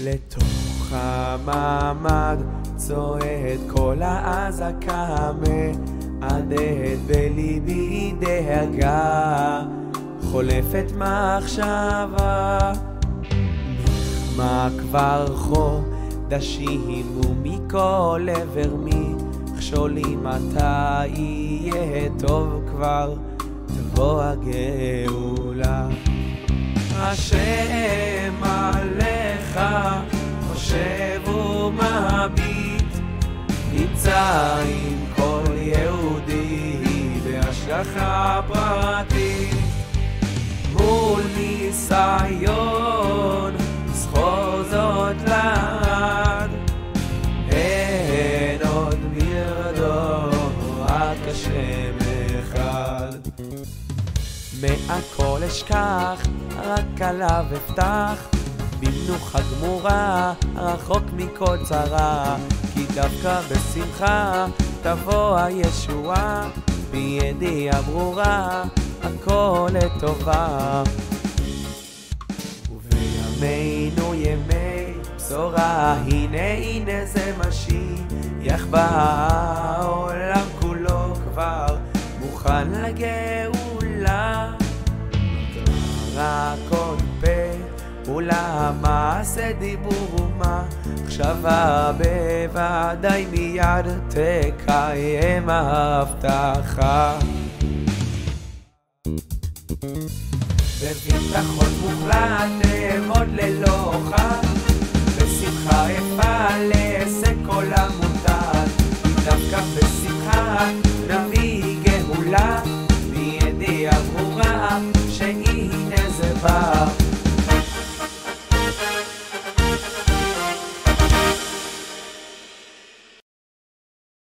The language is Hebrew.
לתוך הממד צועד כל האזעקה, מהדהד בליבי דאגה, חולפת מחשבה. נחמה כבר חודשים ומכל עבר מכשולים, מתי יהיה טוב כבר תבוא הגאולה. השם עליך חושב ומביט, נמצא עם כל יהודי בהשגחה פרטית. מול ניסיון זכור זאת לעד, אין עוד מלבדו רק השם אחד. מהכל אשכח, רק עליו אפתח, במנוחה גמורה, רחוק מכל צרה, כי דווקא בשמחה תבוא הישועה, בידיעה ברורה הכל לטובה. ובימינו ימי בשורה, הנה הנה זה משיח בא, העולם כולו כבר מוכן לגאולה. רק עוד פעולה, מעשה דיבור ומחשבה, בוודאי מיד תקיים ההבטחה. בביטחון מוחלט